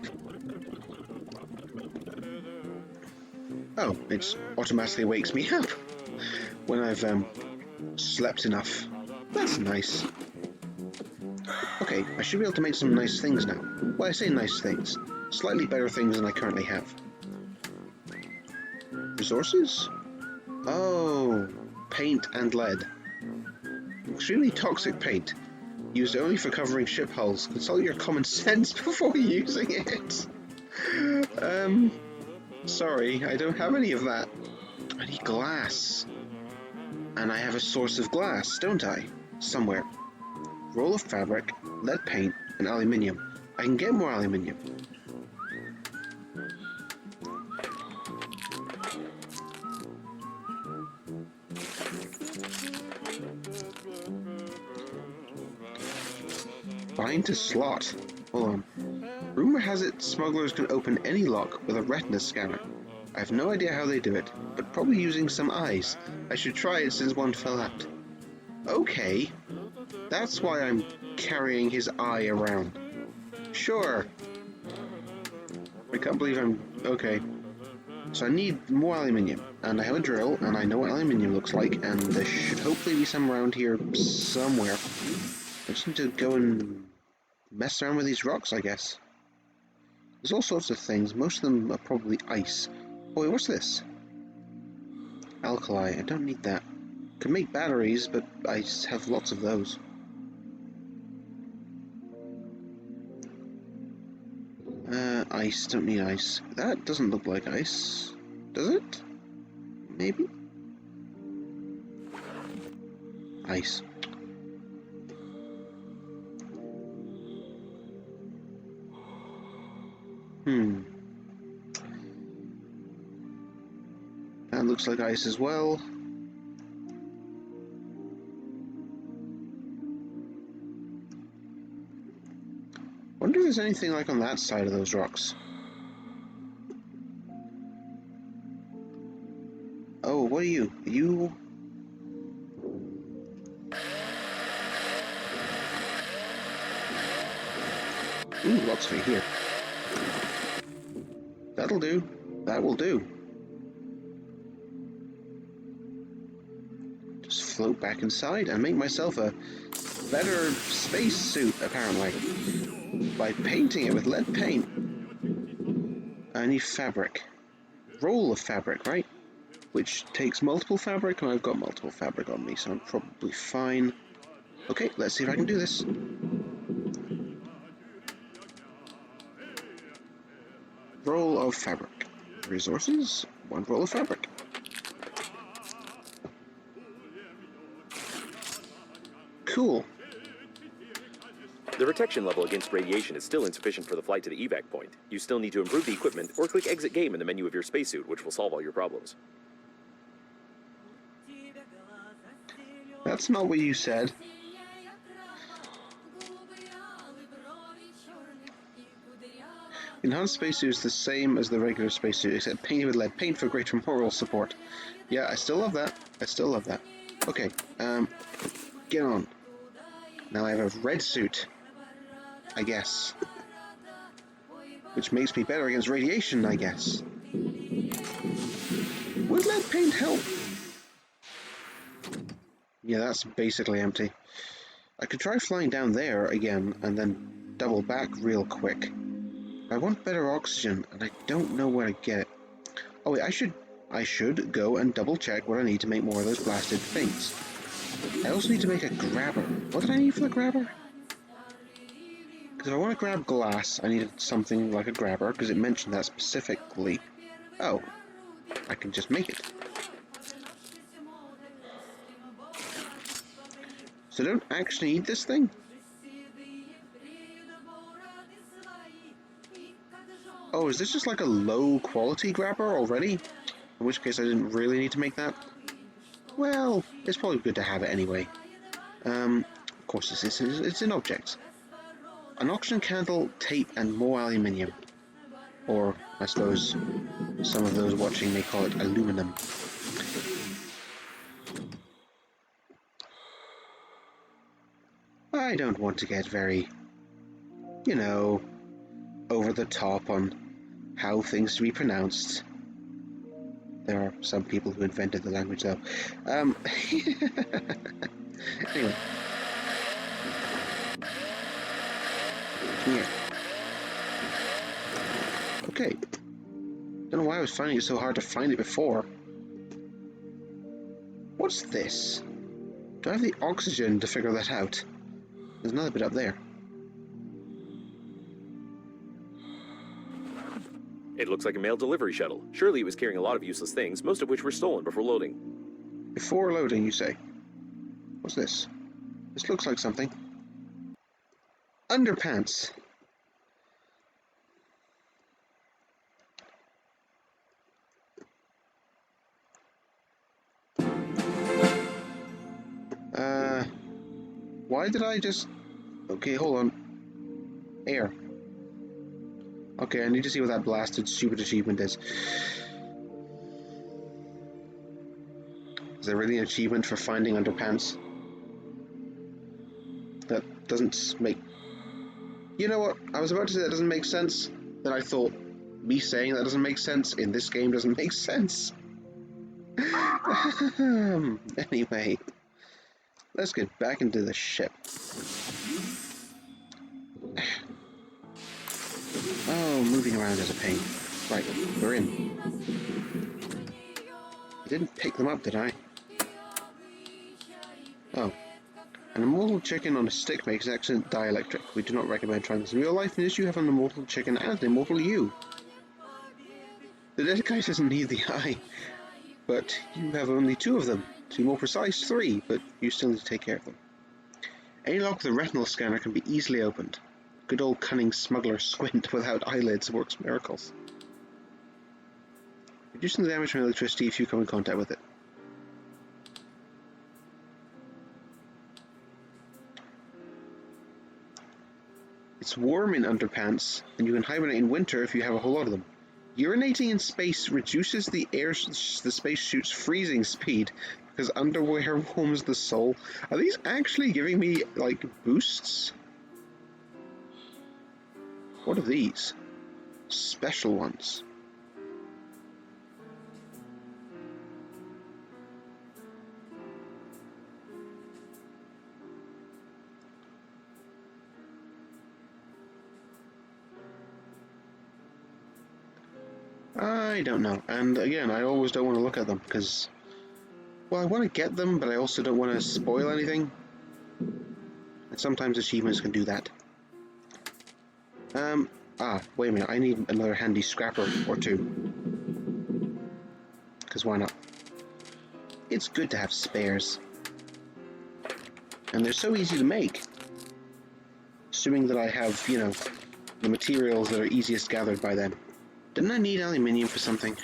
Oh, it automatically wakes me up when I've slept enough. That's nice. Okay, I should be able to make some nice things now. Well, I say nice things. Slightly better things than I currently have. Resources? Oh, paint and lead. Extremely toxic paint. Used only for covering ship hulls. Consult your common sense before using it. Sorry, I don't have any of that. I need glass. And I have a source of glass, don't I? Somewhere. Roll of fabric, lead paint, and aluminium. I can get more aluminium. Bind to slot. Hold on. Rumor has it smugglers can open any lock with a retina scanner. I have no idea how they do it, but probably using some eyes. I should try it since one fell out. Okay. That's why I'm carrying his eye around. Sure. I can't believe I'm... Okay. So I need more aluminium, and I have a drill, and I know what aluminium looks like, and there should hopefully be some around here somewhere. I just need to go and mess around with these rocks, I guess. There's all sorts of things. Most of them are probably ice. Oh wait, what's this? Alkali. I don't need that. Could make batteries, but I have lots of those. Ice. Don't need ice. That doesn't look like ice. Does it? Maybe? Ice. That looks like ice as well. Wonder if there's anything like on that side of those rocks. Oh, what are you? You... Ooh, lots of it here. That'll do. That will do. Just float back inside and make myself a better space suit, apparently. By painting it with lead paint. I need fabric. Roll of fabric, right? Which takes multiple fabric, and I've got multiple fabric on me, so I'm probably fine. Okay, let's see if I can do this. Roll of fabric. Resources, 1 roll of fabric. Cool. The protection level against radiation is still insufficient for the flight to the evac point. You still need to improve the equipment or click exit game in the menu of your spacesuit, which will solve all your problems. That's not what you said. Enhanced spacesuit is the same as the regular spacesuit, except painted with lead paint for greater moral support. Yeah, I still love that. I still love that. Okay, get on. Now I have a red suit, I guess. Which makes me better against radiation, I guess. Would lead paint help? Yeah, that's basically empty. I could try flying down there again and then double back real quick. I want better oxygen, and I don't know where to get it. Oh wait, I should go and double check what I need to make more of those blasted things. I also need to make a grabber. What did I need for the grabber? Because if I want to grab glass, I need something like a grabber, because it mentioned that specifically. Oh, I can just make it. So I don't actually need this thing? Oh, is this just like a low quality grabber already? In which case I didn't really need to make that. Well, it's probably good to have it anyway. Of course it's in objects. An oxygen candle, tape, and more aluminium. Or, I suppose, some of those watching may call it aluminum. I don't want to get very, you know, over the top on how things to be pronounced. There are some people who invented the language, though. Anyway. Come here. Okay. Don't know why I was finding it so hard to find it before. What's this? Do I have the oxygen to figure that out? There's another bit up there. It looks like a mail delivery shuttle. Surely it was carrying a lot of useless things, most of which were stolen before loading. Before loading, you say? What's this? This looks like something. Underpants. Why did I just... Okay, hold on. Air. Okay, I need to see what that blasted stupid achievement is. Is there really an achievement for finding underpants? That doesn't make... You know what? I was about to say that doesn't make sense. Then I thought, me saying that doesn't make sense in this game doesn't make sense. Anyway, let's get back into the ship. Oh, moving around is a pain. Right, we're in. I didn't pick them up, did I? Oh. An immortal chicken on a stick makes excellent dielectric. We do not recommend trying this in real life unless you have an immortal chicken and an immortal you. The dead guy doesn't need the eye, but you have only 2 of them. To be more precise, 3, but you still need to take care of them. Any lock with a retinal scanner can be easily opened. Good old cunning smuggler squint without eyelids works miracles. Reducing the damage from electricity if you come in contact with it. It's warm in underpants, and you can hibernate in winter if you have a whole lot of them. Urinating in space reduces the spacesuit's freezing speed because underwear warms the soul. Are these actually giving me, like, boosts? What are these? Special ones. I don't know. And again, I always don't want to look at them because, well, I want to get them, but I also don't want to spoil anything. And sometimes achievements can do that. Wait a minute. I need another handy scrapper or two. Because why not? It's good to have spares. And they're so easy to make. Assuming that I have, you know, the materials that are easiest gathered by them. Didn't I need aluminium for something?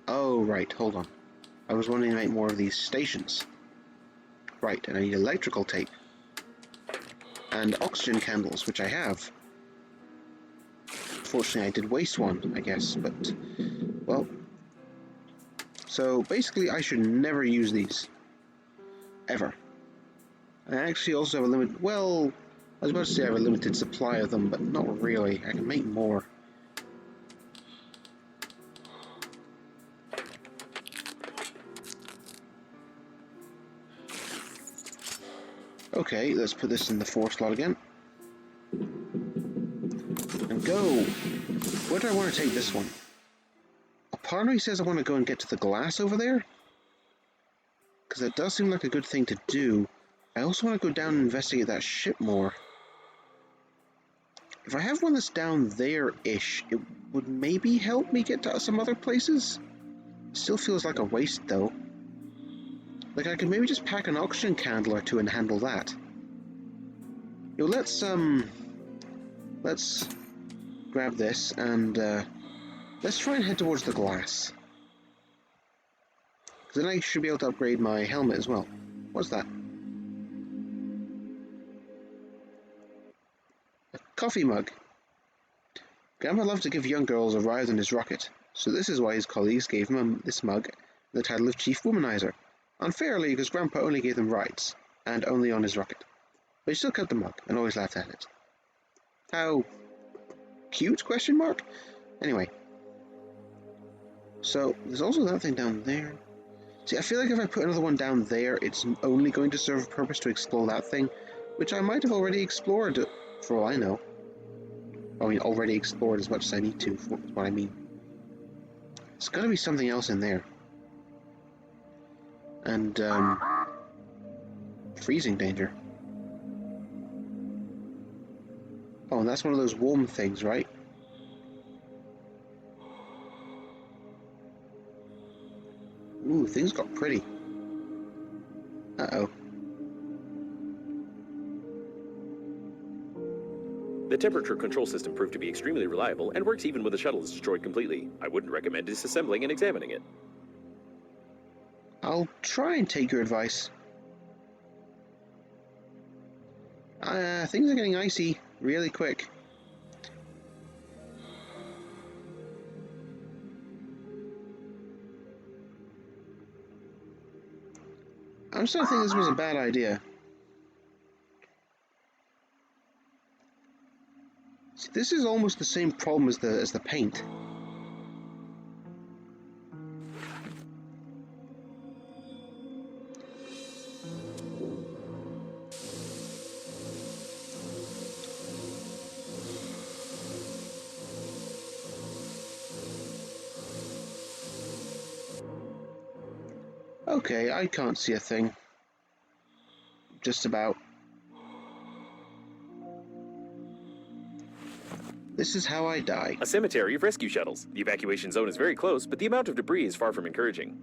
Oh, right, hold on. I was wanting to make more of these stations. Right, and I need electrical tape. And oxygen candles, which I have. Fortunately, I did waste one, I guess, but, well. So, basically, I should never use these. Ever. I actually also have a limited, well, I was about to say I have a limited supply of them, but not really. I can make more. Okay, let's put this in the 4 slot again. And go! Where do I want to take this one? A part of me says I want to go and get to the glass over there. Because that does seem like a good thing to do. I also want to go down and investigate that ship more. If I have one that's down there-ish, it would maybe help me get to some other places. It still feels like a waste, though. Like, I could maybe just pack an oxygen candle or two and handle that. Yo, let's grab this and, let's try and head towards the glass. Because then I should be able to upgrade my helmet as well. What's that? A coffee mug. Grandpa loved to give young girls a ride on his rocket, so this is why his colleagues gave him this mug the title of Chief Womanizer. Unfairly, because Grandpa only gave them rides, and only on his rocket. But he still kept the mug, and always laughed at it. How cute, question mark? Anyway. So, there's also that thing down there. See, I feel like if I put another one down there, it's only going to serve a purpose to explore that thing, which I might have already explored, for all I know. I mean, already explored as much as I need to, is what I mean. There's gotta be something else in there. And, freezing danger. Oh, and that's one of those warm things, right? Ooh, things got pretty. Uh-oh. The temperature control system proved to be extremely reliable and works even when the shuttle is destroyed completely. I wouldn't recommend disassembling and examining it. I'll try and take your advice. Things are getting icy really quick. I'm starting to think this was a bad idea. See, this is almost the same problem as the paint. Okay, I can't see a thing. Just about. This is how I die. A cemetery of rescue shuttles. The evacuation zone is very close, but the amount of debris is far from encouraging.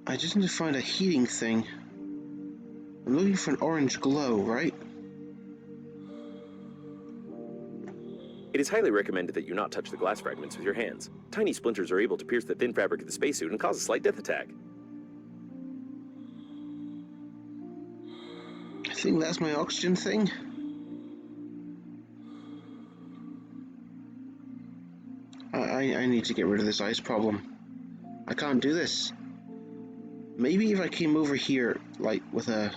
I just need to find a heating thing. I'm looking for an orange glow, right? It is highly recommended that you not touch the glass fragments with your hands. Tiny splinters are able to pierce the thin fabric of the spacesuit and cause a slight death attack. I think that's my oxygen thing. I need to get rid of this ice problem. I can't do this. Maybe if I came over here, like, with a...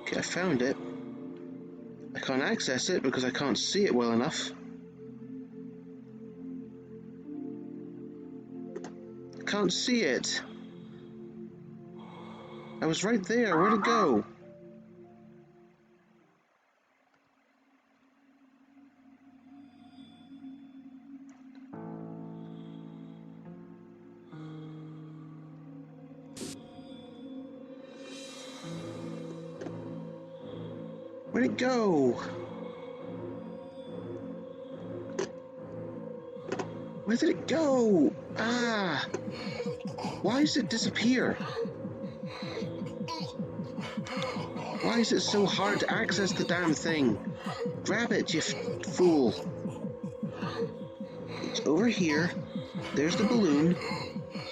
Okay, I found it. I can't access it because I can't see it well enough. can't see it. I was right there. Where'd it go? Where'd it go? Where did it go? Ah! Why does it disappear? Why is it so hard to access the damn thing? Grab it, you fool. It's over here. There's the balloon.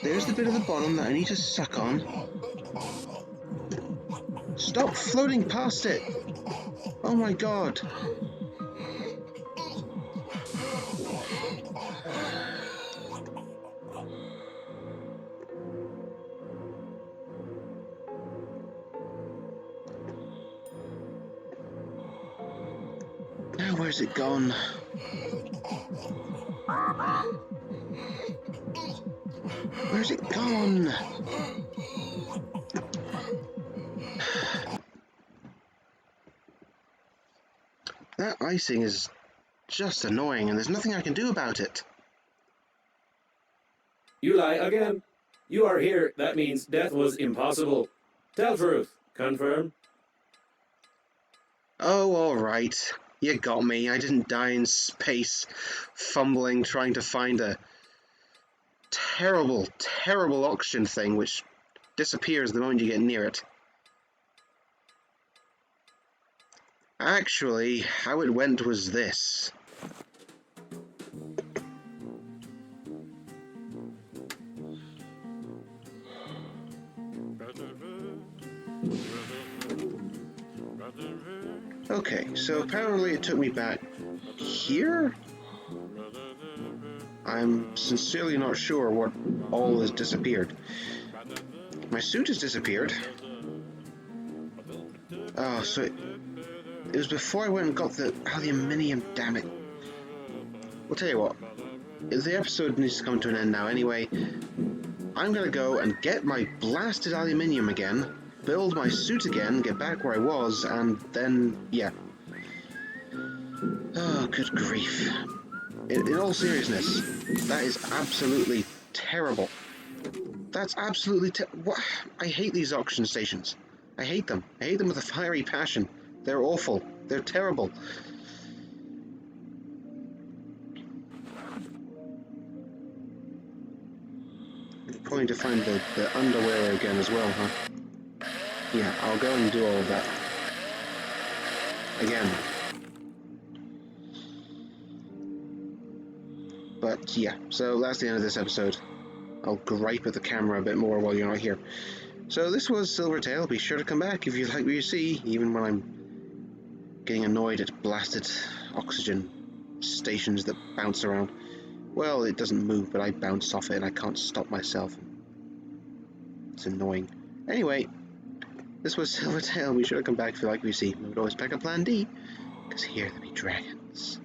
There's the bit of the bottom that I need to suck on. Stop floating past it! Oh my god. Now where's it gone? Where's it gone? That icing is just annoying, and there's nothing I can do about it. You lie again. You are here. That means death was impossible. Tell truth. Confirm. Oh, alright. You got me. I didn't die in space, fumbling, trying to find a terrible, terrible oxygen thing which disappears the moment you get near it. Actually, how it went was this. Okay, so apparently it took me back here? I'm sincerely not sure what all has disappeared. My suit has disappeared. Oh, so it was before I went and got the aluminium, damn it. We'll tell you what, the episode needs to come to an end now anyway. I'm gonna go and get my blasted aluminium again, build my suit again, get back where I was, and then, yeah. Oh, good grief. In all seriousness, that is absolutely terrible. That's absolutely what? I hate these auction stations. I hate them. I hate them with a fiery passion. They're awful. They're terrible. I'm going to find the underwear again as well, huh? Yeah, I'll go and do all of that. Again. But yeah, so that's the end of this episode. I'll gripe at the camera a bit more while you're not here. So this was Silvertail. Be sure to come back if you like what you see, even when I'm getting annoyed at blasted oxygen stations that bounce around. Well, it doesn't move, but I bounce off it and I can't stop myself. It's annoying. Anyway, this was Silvertail. Be sure to come back if you like what you see. We would always pack a plan D, because here there be dragons.